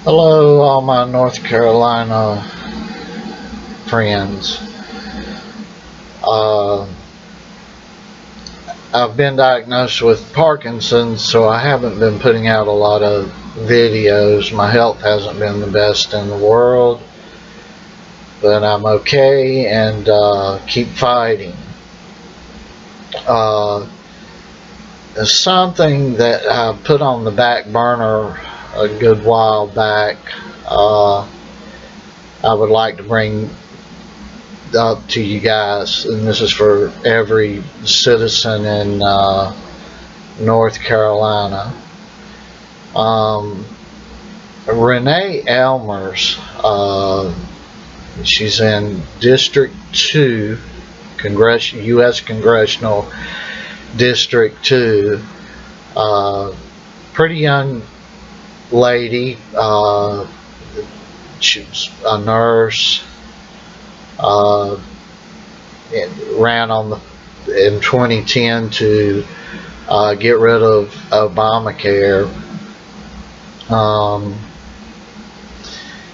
Hello, all my North Carolina friends. Uh, I've been diagnosed with Parkinson's, so I haven't been putting out a lot of videos. My health hasn't been the best in the world, but I'm okay and keep fighting. Something that I put on the back burner a good while back, I would like to bring up to you guys, and this is for every citizen in North Carolina. Renee Ellmers, she's in District 2, U.S. Congressional District 2, pretty young lady. She was a nurse, ran in 2010 to get rid of Obamacare.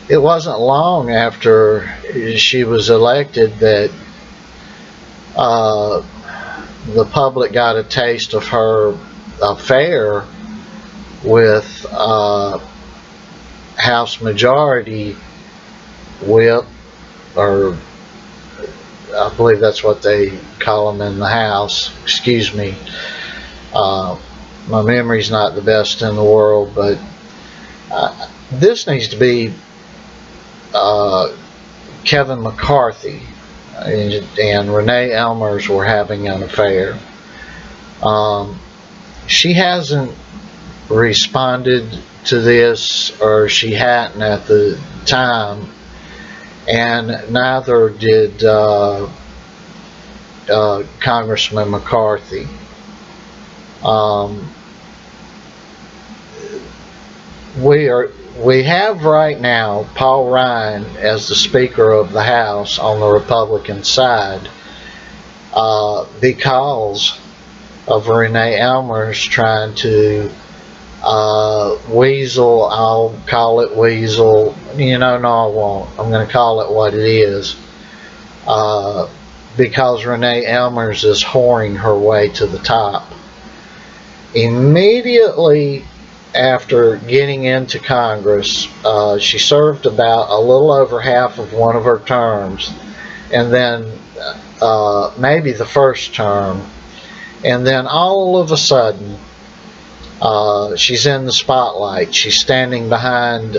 It wasn't long after she was elected that the public got a taste of her affair with House Majority Whip, or I believe that's what they call them in the House. Excuse me. My memory's not the best in the world, but this needs to be Kevin McCarthy and Renee Ellmers were having an affair. She hasn't responded to this, or she hadn't at the time, and neither did Congressman McCarthy. We have right now Paul Ryan as the Speaker of the House on the Republican side, because of Renee Ellmers trying to weasel. I'll call it weasel. No, I won't. I'm going to call it what it is. Because Renee Ellmers is whoring her way to the top. Immediately after getting into Congress, she served about a little over half of one of her terms, and then maybe the first term, and then all of a sudden she's in the spotlight. She's standing behind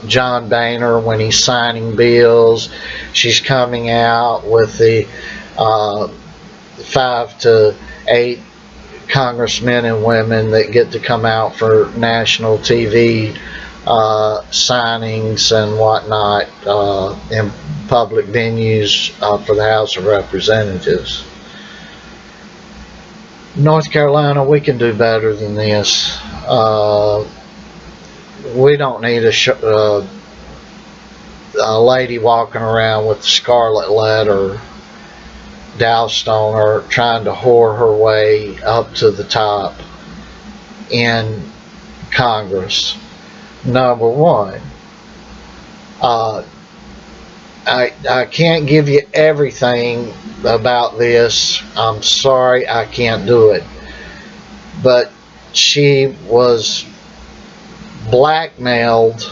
John Boehner when he's signing bills. She's coming out with the 5 to 8 congressmen and women that get to come out for national TV signings and whatnot in public venues for the House of Representatives. North Carolina, we can do better than this. We don't need a lady walking around with the scarlet letter doused on her, trying to whore her way up to the top in Congress. Number one, I can't give you everything about this. I'm sorry, I can't do it. But she was blackmailed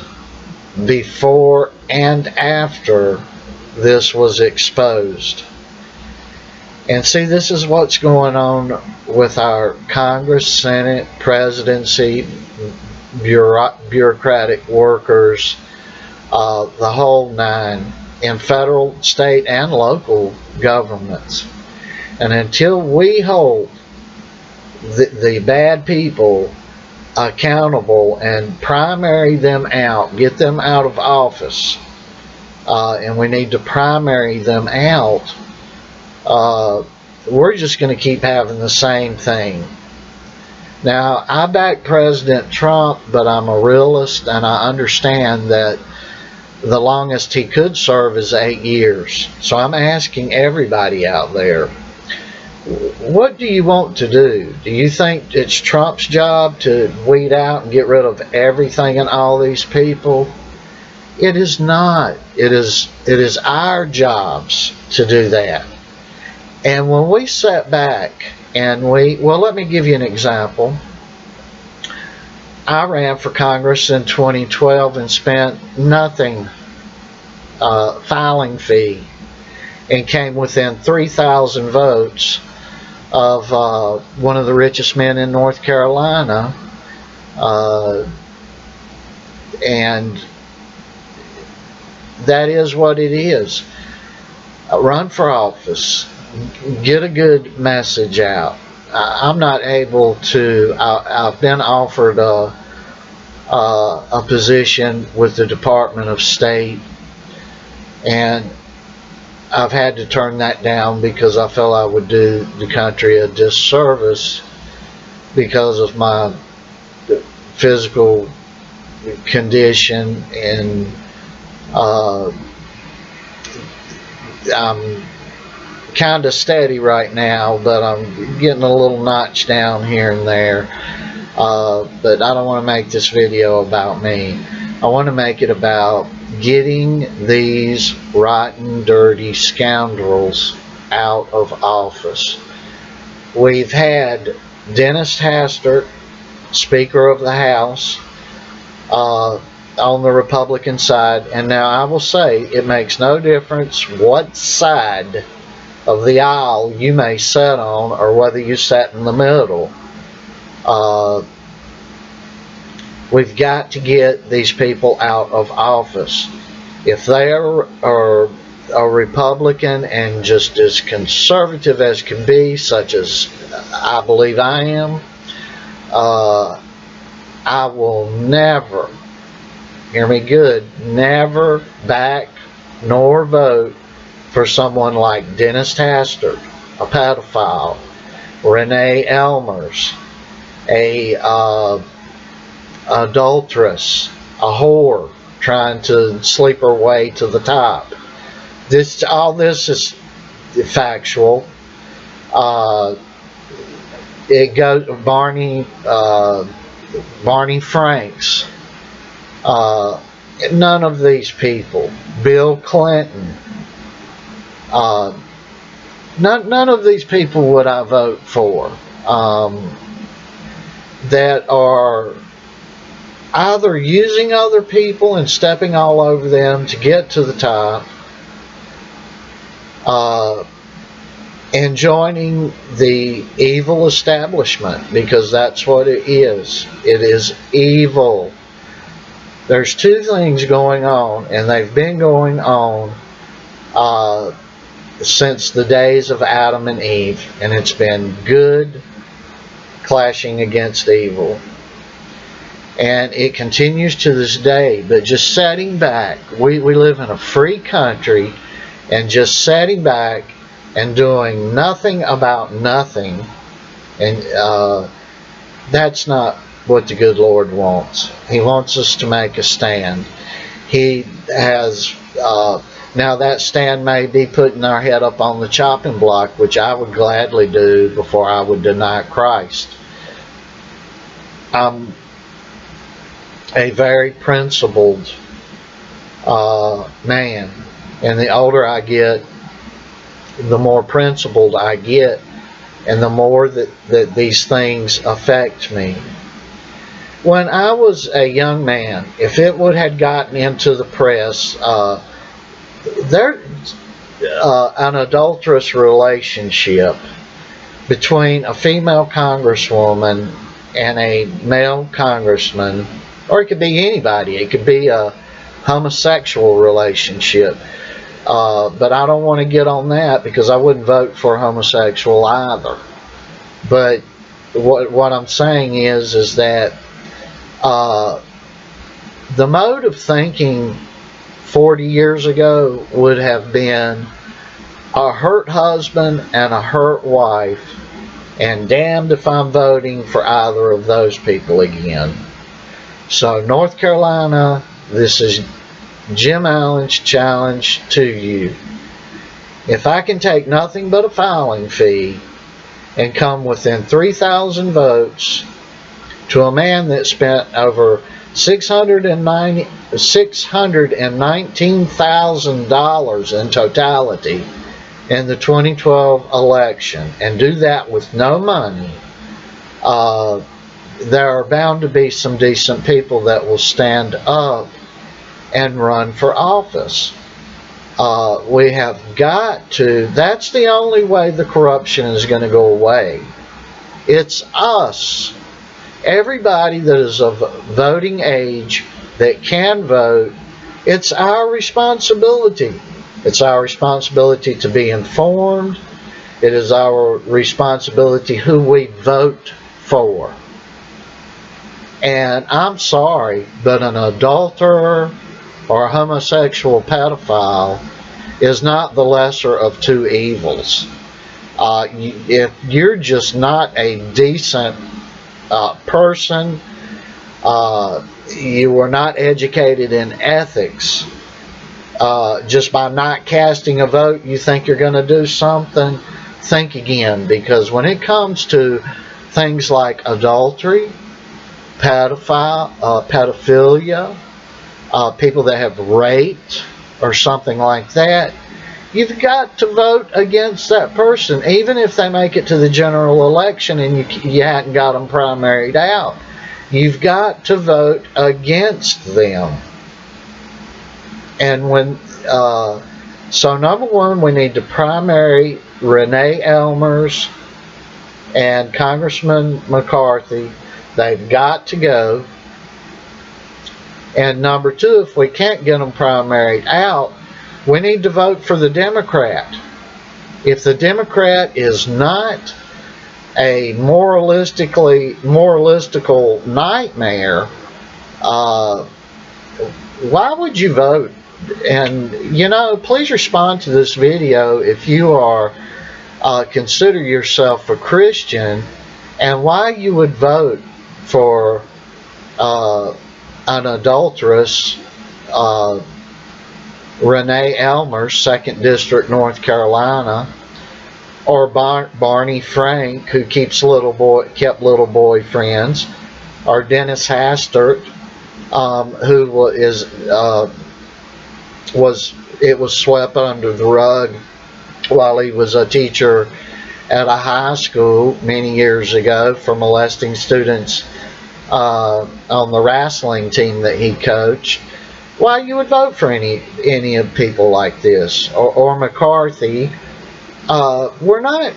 before and after this was exposed. And see, this is what's going on with our Congress, Senate, presidency, bureaucratic workers, the whole nine, in federal, state, and local governments. And until we hold the bad people accountable and primary them out, get them out of office, and we need to primary them out, we're just going to keep having the same thing. Now, I back President Trump, but I'm a realist, and I understand that the longest he could serve is 8 years. So I'm asking everybody out there, what do you want to do? Do you think it's Trump's job to weed out and get rid of everything and all these people? It is not. It is our jobs to do that. And when we sat back and well, let me give you an example. I ran for Congress in 2012 and spent nothing, filing fee, and came within 3,000 votes of one of the richest men in North Carolina, and that is what it is. Run for office, get a good message out. I'm not able to. I've been offered a position with the Department of State, and I've had to turn that down because I feel I would do the country a disservice because of my physical condition, and I'm kind of steady right now, but I'm getting a little notch down here and there. But I don't want to make this video about me. I want to make it about getting these rotten, dirty scoundrels out of office. We've had Dennis Hastert, Speaker of the House, on the Republican side, and now I will say it makes no difference what side of the aisle you may sit on or whether you sat in the middle. We've got to get these people out of office. If they are a Republican and just as conservative as can be, such as I believe I am, I will never, hear me good, never back nor vote for someone like Dennis Hastert, a pedophile, Renee Ellmers, a adulteress, a whore trying to sleep her way to the top. All this is factual. It goes Barney Franks. None of these people. Bill Clinton. None of these people would I vote for. That are either using other people and stepping all over them to get to the top, and joining the evil establishment, because that's what it is. It is evil. There's two things going on, and they've been going on since the days of Adam and Eve, and it's been good clashing against evil. And it continues to this day. But just sitting back, we live in a free country, and just sitting back and doing nothing about nothing, and that's not what the good Lord wants. He wants us to make a stand. He has, now that stand may be putting our head up on the chopping block, which I would gladly do before I would deny Christ. I'm a very principled man, and the older I get, the more principled I get, and the more that these things affect me. When I was a young man, if it would have gotten into the press, an adulterous relationship between a female congresswoman and a male congressman, or it could be anybody, it could be a homosexual relationship, but I don't want to get on that because I wouldn't vote for a homosexual either. But what I'm saying is that the mode of thinking 40 years ago would have been a hurt husband and a hurt wife, and damned if I'm voting for either of those people again. So North Carolina, this is Jim Allen's challenge to you. If I can take nothing but a filing fee and come within 3,000 votes to a man that spent over $619,000 in totality in the 2012 election, and do that with no money, there are bound to be some decent people that will stand up and run for office. We have got to, that's the only way the corruption is going to go away. It's us, everybody that is of voting age that can vote. It's our responsibility. It's our responsibility to be informed. It is our responsibility who we vote for. And I'm sorry, but an adulterer or a homosexual pedophile is not the lesser of two evils. If you're just not a decent person, you were not educated in ethics, just by not casting a vote, you think you're going to do something, think again. Because when it comes to things like adultery, pedophilia, people that have raped or something like that, you've got to vote against that person, even if they make it to the general election and you hadn't got them primaried out. You've got to vote against them. And when so number one, we need to primary Renee Ellmers and Congressman McCarthy. They've got to go. And number two, if we can't get them primaried out, we need to vote for the Democrat. If the Democrat is not a moralistical nightmare, why would you vote? And please respond to this video if you are consider yourself a Christian, and why you would vote for an adulteress, Renee Ellmers, 2nd District, North Carolina, or Barney Frank, who kept little boyfriends, or Dennis Hastert, who was swept under the rug while he was a teacher at a high school many years ago for molesting students on the wrestling team that he coached. Why you would vote for any of people like this, or McCarthy? We're not.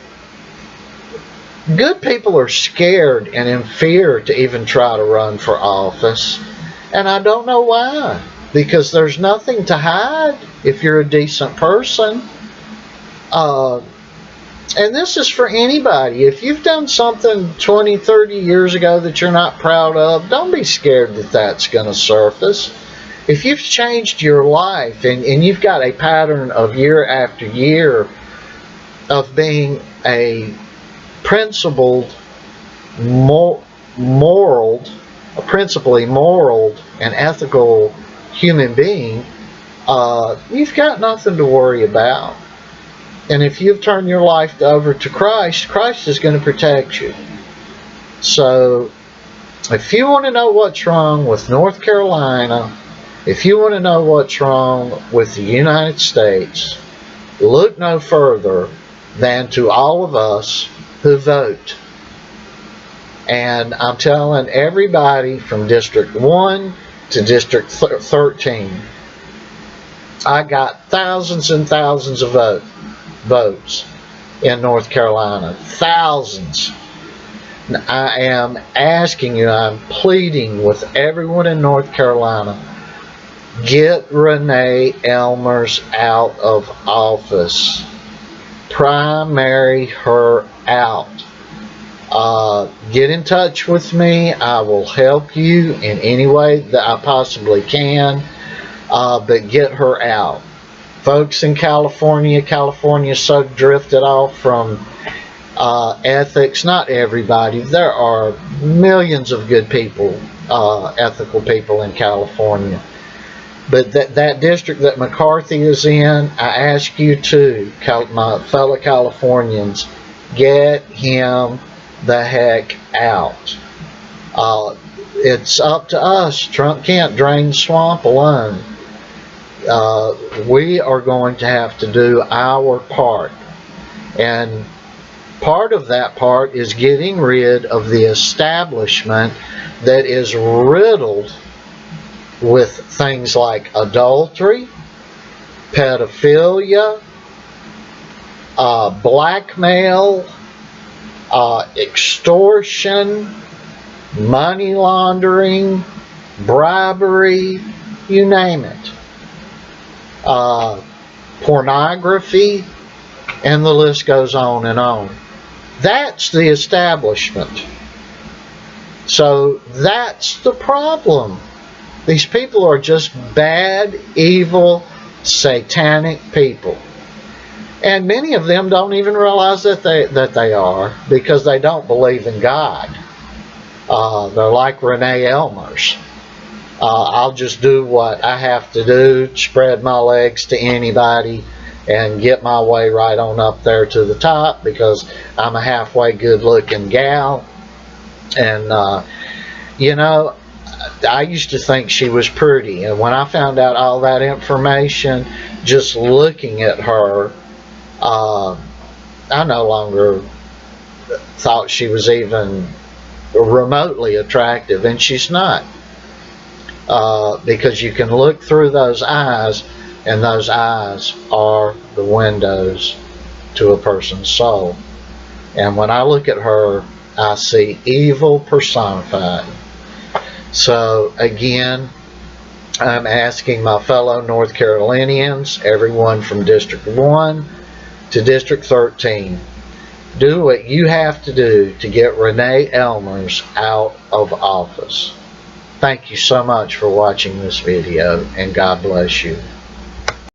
Good people are scared and in fear to even try to run for office, and I don't know why. Because there's nothing to hide if you're a decent person. And this is for anybody. If you've done something 20, 30 years ago that you're not proud of, don't be scared that that's going to surface. If you've changed your life and you've got a pattern of year after year of being a principled, principally moral and ethical human being, you've got nothing to worry about. And if you've turned your life over to Christ, Christ is going to protect you. So if you want to know what's wrong with North Carolina, if you want to know what's wrong with the United States, look no further than to all of us who vote. And I'm telling everybody from District 1 to District 13, I got thousands and thousands of votes in North Carolina. Thousands. I am asking you, I'm pleading with everyone in North Carolina, get Renee Ellmers out of office. Primary her out. Get in touch with me. I will help you in any way that I possibly can, but get her out. Folks in California so drifted off from ethics. Not everybody. There are millions of good people, ethical people in California. But that district that McCarthy is in, I ask you to, my fellow Californians, Get him the heck out. It's up to us. Trump can't drain the swamp alone. We are going to have to do our part. And part of that part is getting rid of the establishment that is riddled with things like adultery, pedophilia, blackmail, extortion, money laundering, bribery, you name it. Pornography, and the list goes on and on. That's the establishment. So that's the problem. These people are just bad, evil, satanic people. And many of them don't even realize that they are, because they don't believe in God. They're like Renee Ellmers. I'll just do what I have to do, spread my legs to anybody, and get my way right on up there to the top, because I'm a halfway good-looking gal. And, you know, I used to think she was pretty. And when I found out all that information, just looking at her, I no longer thought she was even remotely attractive, and she's not. Because you can look through those eyes, and those eyes are the windows to a person's soul. And when I look at her, I see evil personified. So again, I'm asking my fellow North Carolinians, everyone from District 1 to District 13, do what you have to do to get Renee Ellmers out of office. Thank you so much for watching this video, and God bless you.